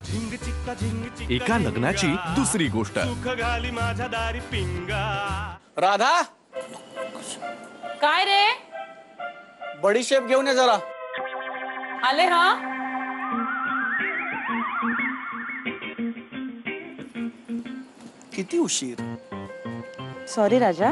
एका लग्नाची दुसरी गोष्ट. राधा, काय रे? बडीशेप घेऊन ये जरा. आले. हा, किती उशीर. सॉरी राजा.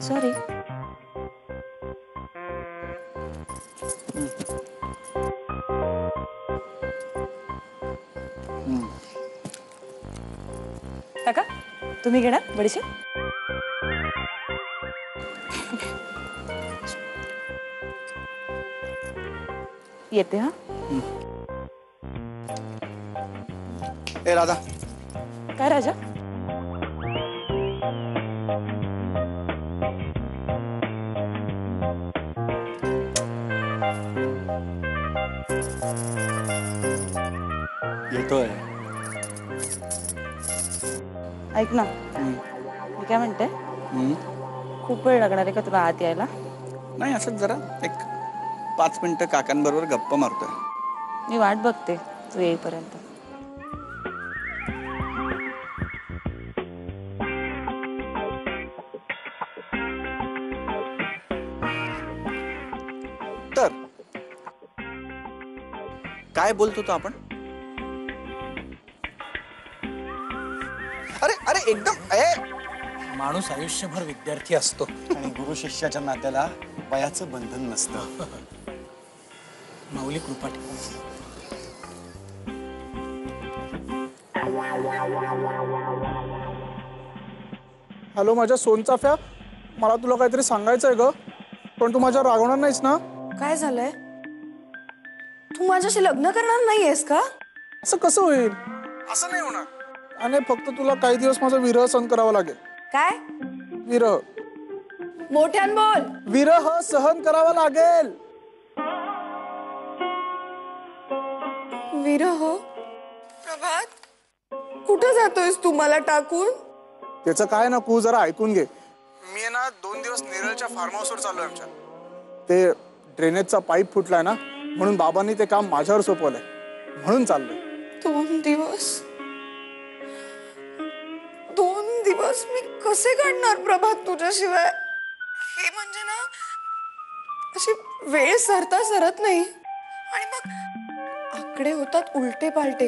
सॉरी. काका, तुम्ही घेणार बडीशेप? येते. हा, ए राधा, काय राजा? येतोय. ऐक ना, मी काय म्हणते, खूप वेळ लागणार आहे का तुला आत यायला? नाही, असंच जरा एक 5 मिनिटं काकांबरोबर गप्पा मारतोय. मी वाट बघते तू येईपर्यंत. तर काय बोलतो तो आपण? अरे अरे एकदम माणूस आयुष्यभर विद्यार्थी असतो आणि गुरु शिष्याच्या नात्याला वयाचं बंधन नसतं. माऊली कृपा ठेवा. हॅलो माझ्या सोनचाफ्या, मला तुला काहीतरी सांगायचं आहे ग, पण तू माझ्यावर रागवणार नाहीस ना? काय झालंय? तू माझ्याशी लग्न करणार नाहीयेस का? असं कसं होईल? असं नाही होणार. आणि फक्त तुला काही दिवस माझा विरह सहन करावा लागेल. काय? विरह. मोठ्यान बोल. विरह सहन करावा लागेल. विरह? प्रभात, कुठं जातोयस तू मला टाकून? त्याचं काय नको, जरा ऐकून घे. मी ना 2 दिवस नेरळच्या फार्म हाऊसवर चाललोय आमच्या. ते ड्रेनेजचा पाईप फुटलाय ना, म्हणून बाबांनी ते काम माझ्यावर सोपवलंय, म्हणून चाललोय. 2 दिवस? 2 दिवस मी कसे काढणार प्रभात तुझ्याशिवाय? हे म्हणजे ना, अशी वेळ सरता सरत नाही आणि मग आकडे होतात उलटे पालटे.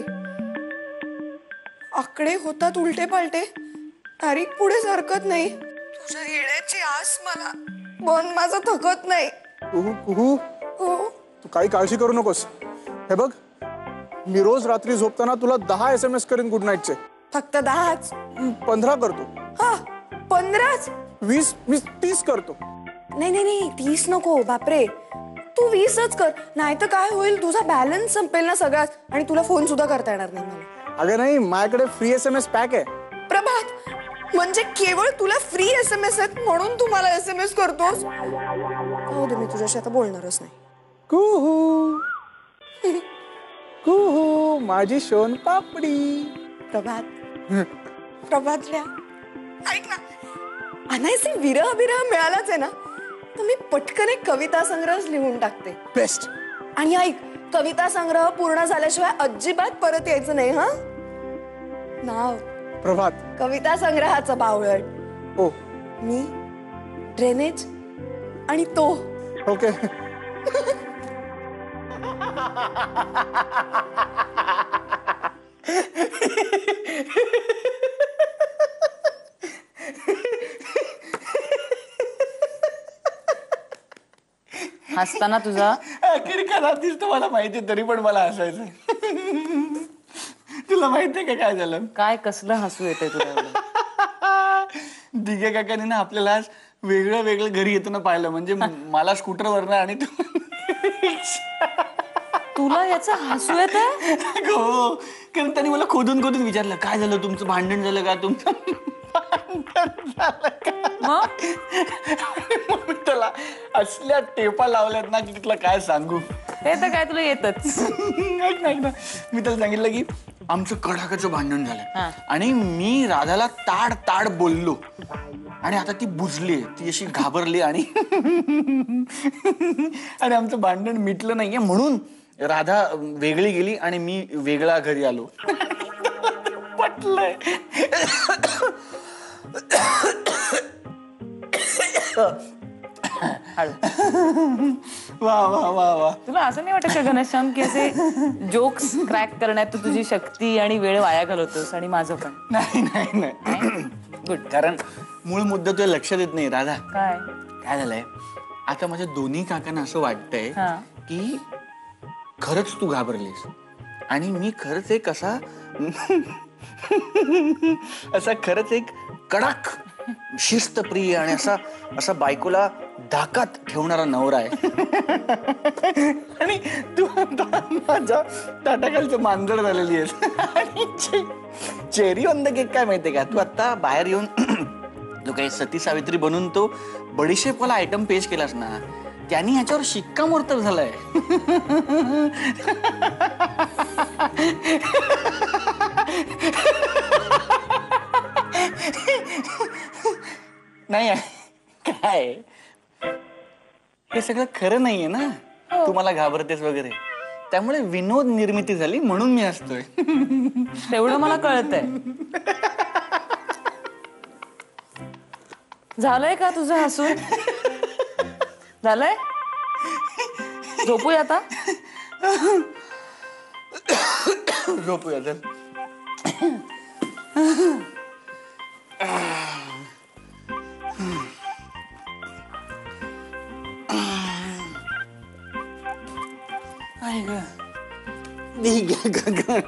आकडे होतात उलटे पालटे, तारीख पुढे सरकत नाही. तुझ्या येण्याची आस मला मन माझं थकत नाही. कुहू, हो, तू काही काळजी करू नकोस. हे बघ, मी रोज रात्री झोपताना तुला 10 SMS करीन गुड नाईटचे. फक्त 10च? 15 करतो. हा, 15च? 20, 30 करतो. नाही नाही नाही, 30 नको. बापरे, तू 20च कर. नाही तर काय होईल, तुझा बॅलन्स संपेल ना सगळाच आणि तुला फोन सुद्धा करता येणार नाही मला. अगं नाही, माझ्याकडे फ्री SMS पॅक आहे. प्रभात, म्हणजे केवळ तुला फ्री SMS आहेत म्हणून तू मला SMS करतोस? हो दे, मी तुझ्याशी आता बोलणारच नाही. कुहू कुहू माझी शोन पापडी. प्रभात, प्रभातल्या, ऐक ना, अनायसे विरह बिरह मिळालाच आहे ना, तर मी पटकन एक कविता संग्रह लिहून टाकते. बेस्ट. आणि ऐक, कविता संग्रह पूर्ण झाल्याशिवाय अजिबात परत यायचं नाही. हा, नाव प्रभात. कविता संग्रहाचं बावळट. ओ, मी, ड्रेनेज आणि तो. ओके. हसताना तुझा किरकारातीच तुम्हाला माहिती, तरी पण मला हसायचं. तुला माहितीये का काय झालं? काय कसलं हसू येते तुला? दिघे काकांनी ना आपल्याला आज वेगळं वेगळं घरी येताना पाहिलं. म्हणजे मला स्कूटरवर आणि तुला याचं हसू येत? हो, कारण त्यांनी मला खोदून खोदून विचारलं, काय झालं तुमचं, भांडण झालं का तुमचं? मग मग मी त्याला असल्या टेपा लावल्यात ना की तुला काय सांगू. ते तर काय तुला येतच. ऐक ना, ऐक ना. मी त्याला सांगितलं की आमचं कडाकाचं भांडण हा. झालं आणि मी राधाला ताड ताड बोललो आणि आता ती बुजली, ती अशी घाबरली आणि आणि आमचं भांडण मिटलं नाहीये म्हणून राधा वेगळी गेली आणि मी वेगळा घरी आलो. पटलंय. वा वा वा वा. तुला असं नाही वाटत का घनश्याम की असे जोक्स क्रॅक करण्यात तू तुझी शक्ती आणि वेळ वाया घालवतोस आणि माझं पण? नाही नाही नाही. गुड. कारण मूळ मुद्दा तुझ्या लक्षात येत नाही राधा. काय? काय झालंय आता माझ्या दोन्ही काकांना असं वाटतंय हा. की खरंच तू घाबरलीस आणि मी खरंच एक असा असा खरंच एक कडक शिस्तप्रिय आणि असा असा बायकोला धाकात ठेवणारा नवरा आहे. आणि तू आता माझ्या ताटाखालचं मांजर झालेली आहेस. चेरी ऑन द केक काय माहितीये का, तू आता बाहेर येऊन जो काही सती सावित्री बनून तो बडीशेपवाला आयटम पेश केलास ना, त्यांनी ह्याच्यावर शिक्कामोर्तब झालाय. नाही काय हे सगळं खरं नाहीये ना. तू मला घाबरतेस वगैरे, त्यामुळे विनोद निर्मिती झाली म्हणून मी हसतोय. तेवढं मला कळतंय. झालंय का तुझं हसून? झालंय? झोपूया आता? झोपूया तर. काका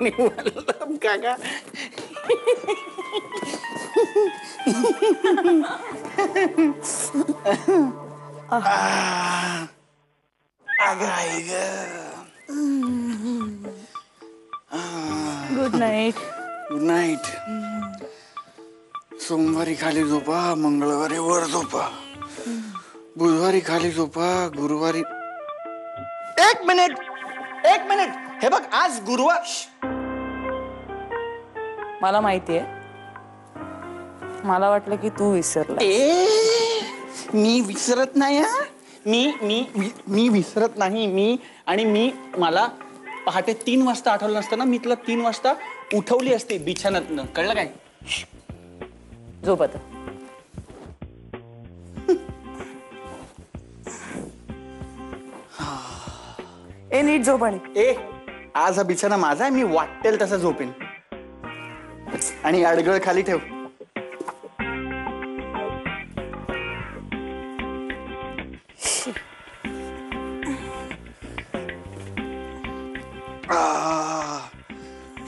गुड नाईट. Good night. सोमवारी खाली झोपा, मंगळवारी वर झोपा, बुधवारी खाली झोपा, गुरुवारी. एक मिनिट एक मिनिट. हे बघ आज गुरुवार. मला माहितीये, मला वाटलं की तू विसरला. मी विसरत नाही हा. मी विसरत नाही. मी मला पहाटे 3 वाजता आठवलं नसतं ना, मी तुला 3 वाजता उठवली असते बिछाण्यातनं. कळलं काय? झोप आता. ए नीट झोप. आणि आज हा बिछाना माझा आहे. मी वाटेल तसा झोपेन. आणि अडगळ खाली ठेव.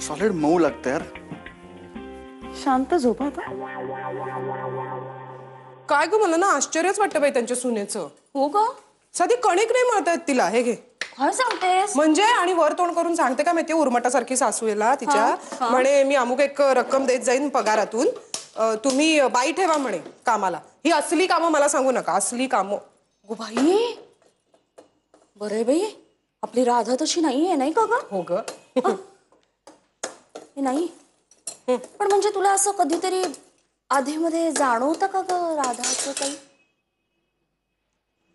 सॉलिड मऊ लागतं यार. शांत झोप आता. काय ग, मला ना आश्चर्यच वाटतं बाई त्यांच्या सुनेचं. हो का? साधी कणिक नाही म्हणतात तिला. हे घे. काय सांगतेस? म्हणजे आणि वर तोंड करून सांगते का माहितीये, उर्मटासारखी सासू येला तिच्या. म्हणे मी अमुक एक रक्कम देत जाईन पगारातून, तुम्ही बाई ठेवा म्हणे कामाला. ही असली कामं मला सांगू नका, असली कामं. गो बाई, बरे बाई, आपली राधा तशी नाहीये नाही का ग? हो ग. हे नाही पण म्हणजे तुला असं कधीतरी आधीमध्ये जाणवतं का ग राधाचं काही?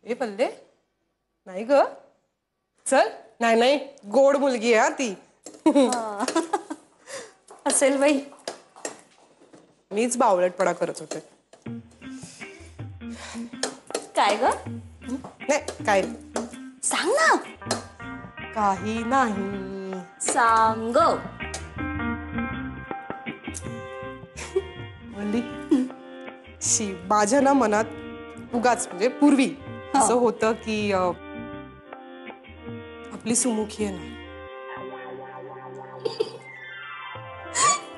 ए पल्ले नाही ग. चल. नाही नाही, गोड मुलगी आहे ती. असेल बाई. मीच बावळटपणा करत होते. काय ग? नाही काय नाही. सांग ना. काही नाही. सांग. माझ्या ना मनात उगाच म्हणजे पूर्वी असं होतं की आपली सुमुखी आहे ना,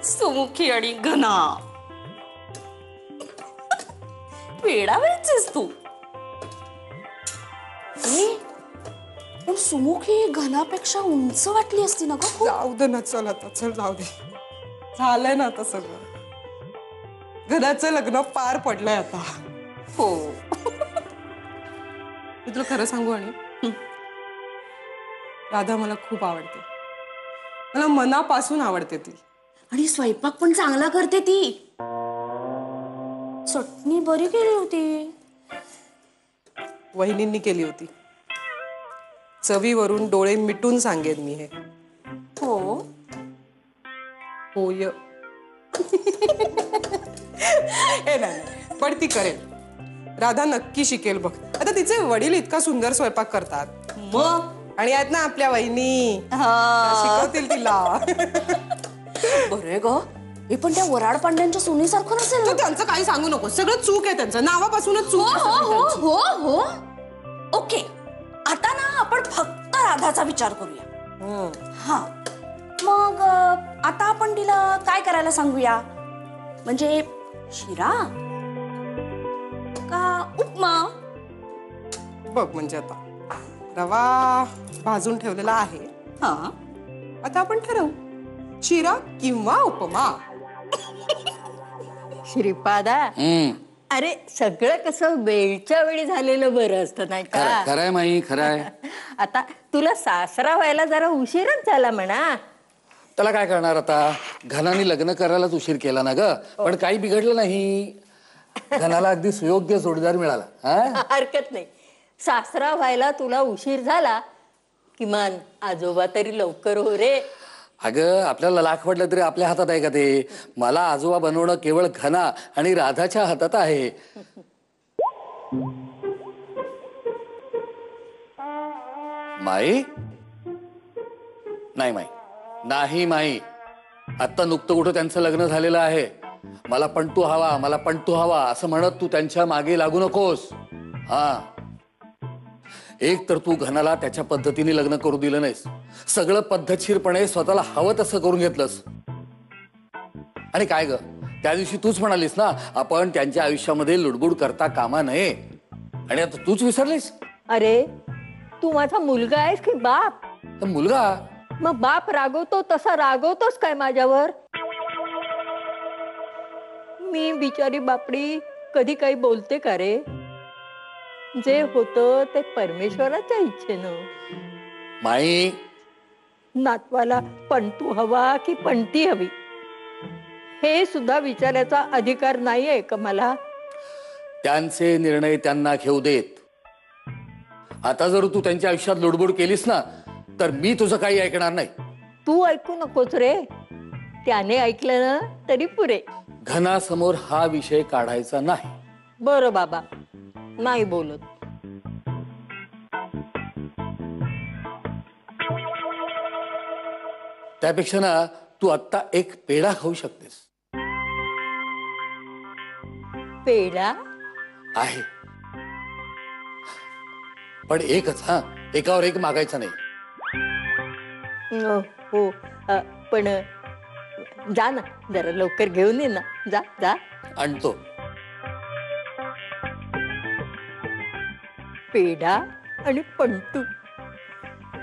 सुमुखी आणि घना वेडा वेळचेस तू. पण सुमुखी घनापेक्षा उंच वाटली असती ना ग खूप. जाऊ दे ना. चल आता, चल जाऊ दे. झालंय ना आता सगळं. घनाचं लग्न पार पडलंय आता. हो. मी तुला खरं सांगू आणि राधा मला खूप आवडते. मला मनापासून आवडते ती. आणि स्वयंपाक पण चांगला करते ती. चटणी बरी केली होती. वहिनींनी केली होती. चवीवरून डोळे मिटून सांगेन मी हे. हो. होय. हे नाही, पण ती करेल. राधा नक्की शिकेल बघ. आता तिचे वडील इतका सुंदर स्वयंपाक करतात. मग आणि आहेत ना आपल्या वहिनी, शिकवतील तिला. बरे ग. हे पण त्या वराड पांड्यांच्या सुनीसारखं नसेल तू ना? त्यांचं काही सांगू नको. सगळं चूक आहे त्यांचं. नावापासूनच चूक आहे सगळी हो त्यांची. हो हो हो. ओके, आता ना आपण फक्त राधाचा विचार करूया. हा, मग आता आपण तिला काय करायला सांगूया? म्हणजे शिरा का उपमा? बघ, म्हणजे आता रवा भाजून ठेवलेला आहे. हा, आता आपण ठरवू, शिरा किंवा उपमा. श्रीपादा, अरे सगळं कसं वेळच्या वेळी झालेलं बरं असतं नाही का? खरंय माई, खरंय. आता तुला सासरा व्हायला जरा उशीरच झाला म्हणा. त्याला काय करणार आता? घनाने लग्न करायलाच उशीर केला ना ग. पण काही बिघडलं नाही. घनाला अगदी सुयोग्य जोडीदार मिळाला. हा? हरकत नाही. सासरा व्हायला तुला उशीर झाला, किमान आजोबा तरी लवकर हो रे. अगं, आपल्याला लाख वाटलं तरी आपल्या हातात आहे का ते? मला आजोबा बनवणं केवळ घना आणि राधाच्या हातात आहे. माई? नाही माई, नाही माई. आत्ता नुकतं कुठं त्यांचं लग्न झालेलं आहे. मला पंटू हवा, मला पंटू हवा असं म्हणत तू त्यांच्या मागे लागू नकोस. हा, एक तर तू घनाला त्याच्या पद्धतीने लग्न करू दिलं नाहीस. सगळं पद्धतशीरपणे स्वतःला हवं तसं करून घेतलंस. आणि काय ग, त्या दिवशी तूच म्हणालीस ना, आपण त्यांच्या आयुष्यामध्ये लुडबुड करता कामा नये. आणि आता तूच विसरलीस. अरे तू माझा मुलगा आहेस की बाप? तर मुलगा. मग बाप रागवतो तसा रागवतोस काय माझ्यावर? मी बिचारी बापडी कधी काही बोलते का रे? जे होतं ते परमेश्वराच्या इच्छेनं. माई, नातवाला पंटू हवा की पंटी हवी हे सुद्धा विचारायचा अधिकार नाहीये का मला? त्यांचे निर्णय त्यांना घेऊ देत. आता जर तू त्यांच्या आयुष्यात लुडबुड केलीस ना, तर मी तुझं काही ऐकणार नाही. तू ऐकू नकोस रे. त्याने ऐकलं ना तरी पुरे. घनासमोर हा विषय काढायचा नाही. बरं बाबा, नाही बोलत. त्यापेक्षा ना तू आत्ता एक पेढा खाऊ शकतेस. पेढा आहे, पण एकच. हा, एकावर एक मागायचा नाही. हो, पण जा ना, जरा लवकर घेऊन ये ना. जा जा. आणतो. पेढा आणि पंटू,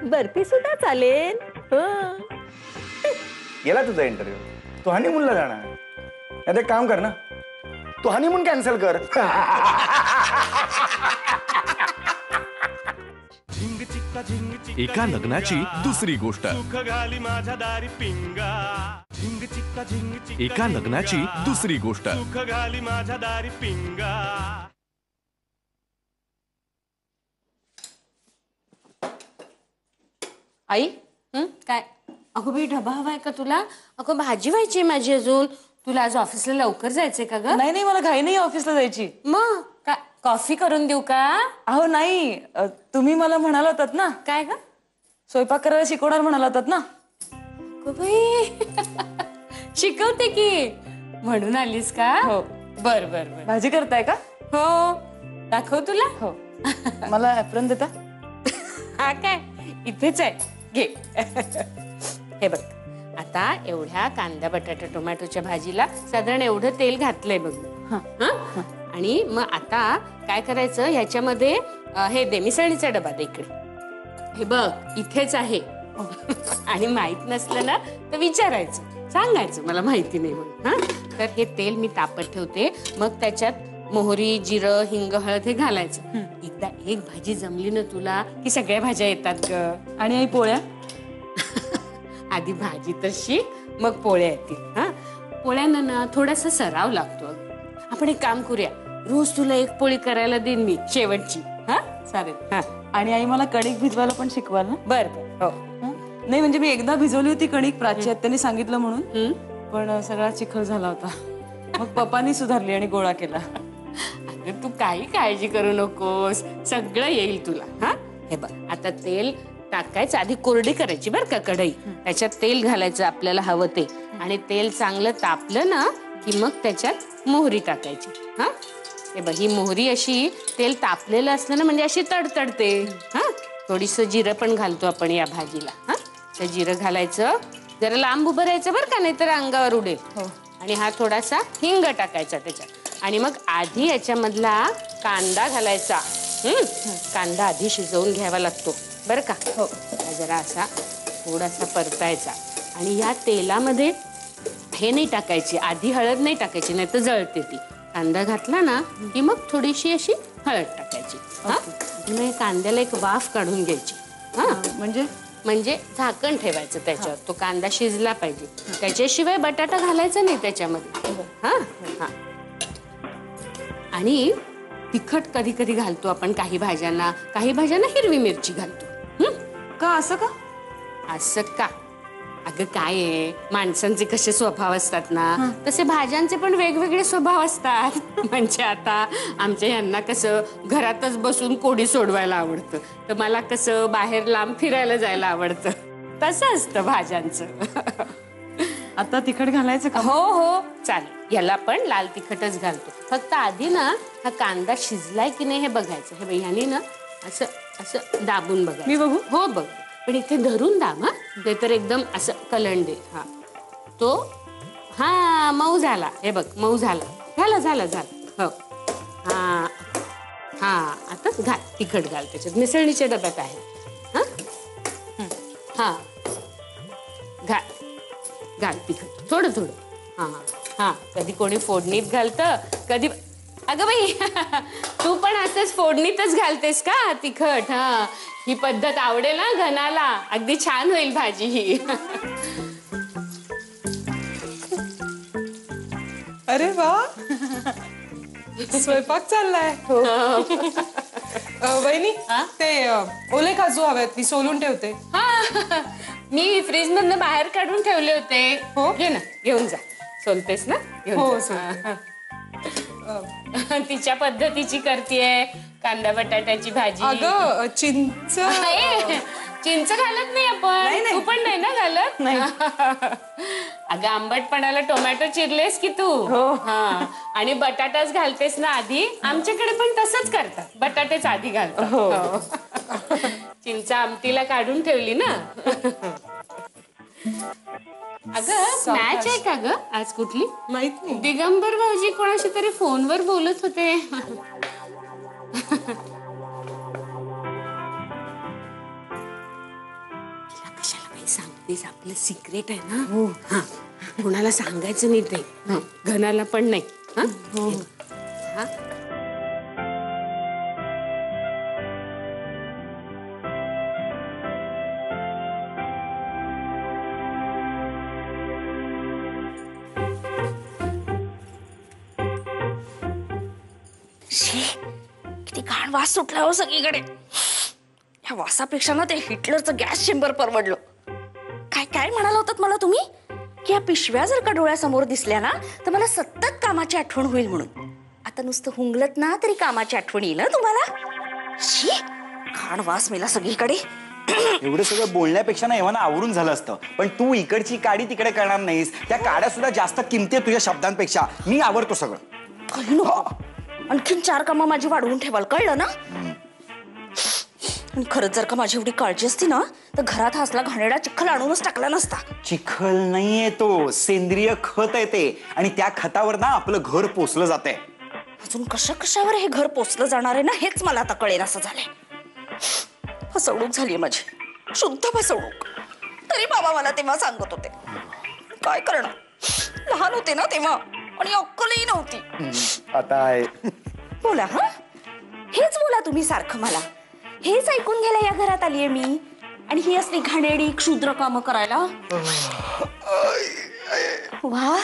बर्फी सुद्धा चालेल. गेला तुझा इंटरव्ह्यू. तू हनीमूनला जाणार. आता एक काम कर ना, तू हनीमून कॅन्सल कर. एका लग्नाची दुसरी गोष्ट. एका लग्नाची दुसरी गोष्ट. आई, काय? अगं बाई, डबा हवाय का तुला? अगं भाजी व्हायची आहे माझी अजून. तुला आज ऑफिसला लवकर जायचंय का ग? नाही नाही, मला घाई नाही ऑफिसला जायची. मग काय, कॉफी करून देऊ का? अहो नाही, तुम्ही मला म्हणाला होतात ना, काय ग? स्वयंपाक करायला शिकवणार म्हणाला होतात ना. अगं बाई, शिकवते की, म्हणून आलीस का? हो. बर बर बर. भाजी करताय का? हो, दाखव तुला. हो. मला ऍप्रन देता? हा काय, इथेच आहे, घे. हे बघ, आता एवढ्या कांदा बटाटा टोमॅटोच्या भाजीला साधारण एवढं तेल घातलंय बघ. हा, आणि मग आता काय करायचं, ह्याच्यामध्ये हे दे, मिसळणीचा डबा दे इकडे. हे बघ, इथेच आहे. आणि माहित नसलं ना तर विचारायचं, सांगायचं मला माहिती नाही म्हणून. हा, तर हे तेल मी तापत ठेवते, मग त्याच्यात मोहरी, जिरं, हिंग, हळद हे घालायचं. एकदा एक भाजी जमली ना तुला की सगळ्या भाज्या येतात ग. आणि आई पोळ्या? आधी भाजी तर शिक, मग पोळ्या येतील. हा, पोळ्यांना ना थोडासा सराव लागतो. आपण एक काम करूया, रोज तुला एक पोळी करायला देईन मी शेवटची. हा चालेल. हा, आणि आई मला कणिक भिजवायला पण शिकवाल ना? बर हो. नाही म्हणजे मी एकदा भिजवली होती कणिक, प्राची आत्याने सांगितलं म्हणून, पण सगळा चिखल झाला होता. मग पप्पानी सुधारली आणि गोळा केला. अगं तू काही काळजी करू नकोस, सगळं येईल तुला. हा, हे बघ आता तेल टाकायचं, आधी कोरडी करायची बरं का कढई, त्याच्यात तेल घालायचं आपल्याला हवं ते, आणि तेल चांगलं तापलं ना की मग त्याच्यात मोहरी टाकायची. हा, हे बघ ही मोहरी अशी तेल तापलेलं असलं ना म्हणजे अशी तडतडते. हा, थोडीसं जिरं पण घालतो आपण या भाजीला. हा, तर जिरं घालायचं, जरा लांब उभं राहायचं बरं का, नाही तर अंगावर उडेल. आणि हा थोडासा हिंग टाकायचा त्याच्यात, आणि मग आधी याच्यामधला कांदा घालायचा. कांदा आधी शिजवून घ्यावा लागतो बरं का. हो, जरा असा थोडासा परतायचा, आणि या तेलामध्ये हे नाही टाकायची, आधी हळद नाही टाकायची, नाही तर जळते ती. कांदा घातला ना की मग थोडीशी अशी हळद टाकायची. हा, मग कांद्याला एक वाफ काढून घ्यायची. हा, म्हणजे झाकण ठेवायचं त्याच्यावर, तो कांदा शिजला पाहिजे, त्याच्याशिवाय बटाटा घालायचा नाही त्याच्यामध्ये. हा हा, आणि तिखट कधी कधी घालतो आपण काही भाज्यांना हिरवी मिरची घालतो. का असं का? असं का? अगं काय आहे, माणसांचे कसे स्वभाव असतात ना तसे भाज्यांचे पण वेगवेगळे स्वभाव असतात. म्हणजे आता आमच्या यांना कसं घरातच बसून कोडी सोडवायला आवडतं, तर मला कसं बाहेर लांब फिरायला जायला आवडतं. तसं असतं भाज्यांचं. आता तिखट घालायचं का? हो हो चालेल, याला पण लाल तिखटच घालतो. फक्त आधी ना हा कांदा शिजलाय की नाही हे बघायचं. हे ह्यानी ना असं असं दाबून बघायचं. मी बघू? हो बघ, पण इथे धरून दाब. हा, नाही तर एकदम असं कलंडे. हा, तो हा मऊ झाला. हे बघ मऊ झाला. झालं. हो, हा हा, आता घाल तिखट घाल त्याच्यात, मिसळणीच्या डब्यात आहे. हा हा, घाल तिखट थोडं. हा हा, कधी कोणी फोडणीत घालतं, कधी. अगं बाई तू पण असंच फोडणीतच घालतेस का तिखट? हा, ही पद्धत आवडेल ना घनाला, अगदी छान होईल भाजी ही. अरे वा, स्वयंपाक चाललाय. वहिनी, ते ओले काजू हवेत, मी सोलून ठेवते. हा, मी फ्रीज मधनं बाहेर काढून ठेवले होते. हो, घे ना, घेऊन जा. सोलतेस ना? हो, तिच्या पद्धतीची करतेय कांदा बटाट्याची भाजी. अगं चिंच चिंच घालत नाही आपण. तू पण नाही ना घालत? नाही. अगं आंबटपणाला टोमॅटो चिरलेस की तू? हा, आणि बटाटाच घालतेस ना आधी? आमच्याकडे पण तसंच करतात, बटाटेच आधी घालतात. चिंच आमटीला काढून ठेवली ना. अगं मॅच आहे का ग आज कुठली? माहित नाही. दिगंबर भाऊजी कोणाशी तरी फोनवर बोलत होते. कशाला काही सांगतेस, आपलं सिक्रेट आहे ना. हा, कोणाला सांगायचं नाही ते, घनाला पण नाही. हा, किती घाण वास सुटला हो सगळीकडे. ह्या वासापेक्षा ना ते हिटलरचं गॅस चेंबर परवडलं. काय म्हणाला होतात मला तुम्ही, की या पिशव्या जर का डोळ्यासमोर दिसल्या ना तर मला सतत कामाची आठवण होईल म्हणून. आता नुसतं हुंगलत ना तरी कामाची आठवण येईल ना तुम्हाला. शी, घाण वास मेला सगळीकडे. एवढं सगळं बोलण्यापेक्षा ना एव्हा आवरून झालं असतं, पण तू इकडची काडी तिकडे करणार नाहीस. त्या काड्या सुद्धा जास्त किमती तुझ्या शब्दांपेक्षा. मी आवरतो सगळं. काही नको, आणखीन 4 कामं माझी वाढवून ठेवाल, कळलं ना? आणि खरंच जर का माझी एवढी काळजी असती ना तर घरात असला घाणेरडा चिखल आणूनच टाकला नसता. चिखल नाहीये तो, सेंद्रिय खत आहे ते, आणि त्या खतावर ना आपलं घर पोचलं जातंय. अजून कशावर हे घर पोचलं जाणार आहे ना हेच मला आता कळेन असं झालंय. फसवणूक झालीये माझी, शुद्ध फसवणूक. तरी बाबा मला तेव्हा सांगत होते. काय करणार, लहान होते ना तेव्हा. आणि अक्कलही नव्हती. आता आहे. बोला हा, हेच बोला तुम्ही सारखं मला. हेच ऐकून घ्यायला या घरात आलीये मी, आणि ही असली घाणेरडी क्षुद्र कामं करायला. वा,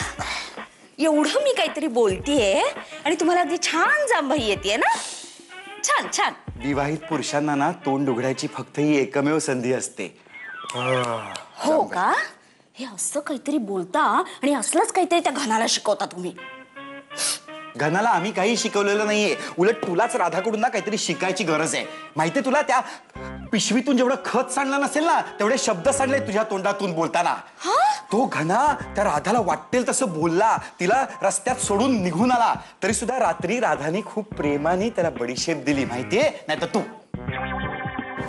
एवढं मी काहीतरी बोलतीये आणि तुम्हाला अगदी छान जांभई येते ना. छान छान. विवाहित पुरुषांना ना तोंड उघडायची फक्त ही एकमेव संधी असते. हो का? हे असं काहीतरी बोलता आणि असलंच काहीतरी त्या घनाला शिकवता तुम्ही. घनाला आम्ही काही शिकवलेलं नाहीये. उलट तुलाच राधाकडून ना काहीतरी शिकायची गरज आहे. माहितीये तुला, त्या पिशवीतून जेवढं खत सांडलं नसेल ना तेवढे शब्द सांडले तुझ्या तोंडातून बोलताना. तो घना त्या राधाला वाटेल तसं बोलला, तिला रस्त्यात सोडून निघून आला. तरी सुद्धा रात्री राधाने खूप प्रेमाने त्याला बडीशेप दिली. माहितीये, नाही तर तू.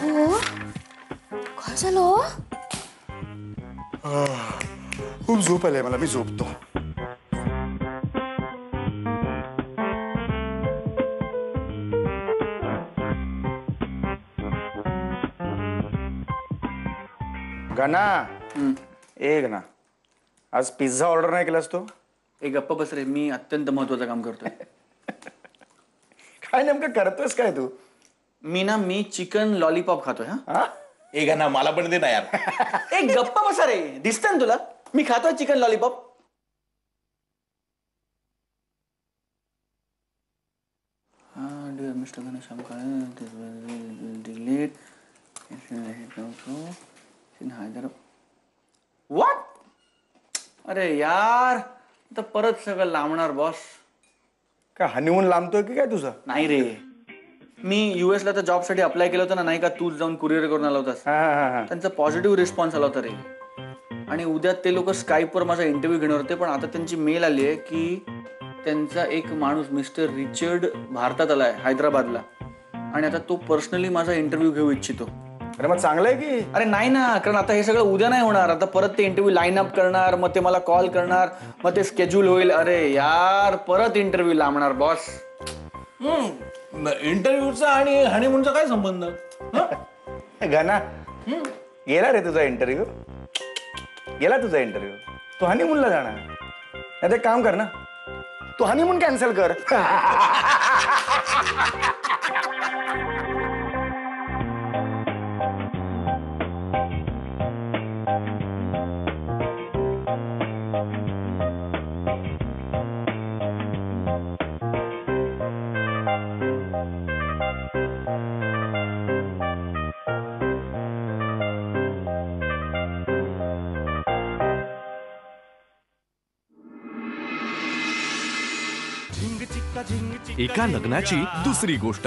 हो, काय झालं? खूप झोप आली मला, मी झोपतो. गना, ए गना, आज पिझ्झा ऑर्डर नाही केलास तू? एक गप्पा बस रे, मी अत्यंत महत्वाचं काम करतोय. काय नेमकं करतोयस काय तू? मी चिकन लॉलीपॉप खातोय. हा, ए गना, मला पण दे ना यार. एक गप्पा बसा रे, दिसतंय ना तुला मी खातोय chicken lollipop. Mister Ghanshyam delete what? अरे यार, आता परत सगळं लांबणार बॉस. काय हनीमून लांबतोय की काय तुझं? नाही रे, मी US ला तर जॉब साठी अप्लाय केलं होतं ना, नाही का, तूच जाऊन कुरिअर करून आला होतास. त्यांचा पॉझिटिव्ह रिस्पॉन्स आला होता रे. आणि उद्या ते लोक स्काईपवर माझा इंटरव्ह्यू घेणार होते, पण आता त्यांची मेल आली आहे की त्यांचा एक माणूस मिस्टर रिचर्ड भारतात आलाय, हैदराबादला, आणि आता तो पर्सनली माझा इंटरव्ह्यू घेऊ इच्छितो. अरे मग चांगलं आहे की. अरे नाही ना, कारण आता हे सगळं उद्या नाही होणार. आता परत ते इंटरव्ह्यू लाईन अप करणार, मग ते मला कॉल करणार, मग ते स्केड्यूल होईल. अरे यार, परत इंटरव्ह्यू लांबणार बॉस. इंटरव्ह्यूचा आणि हनीमूनचा काय संबंध? गना, गेला रे तुझा इंटरव्ह्यू, गेला तुझा इंटरव्ह्यू. तू हनीमूनला जाणार. नाही एक काम कर ना, तू हनीमून कॅन्सल कर. एका लग्नाची दुसरी गोष्ट.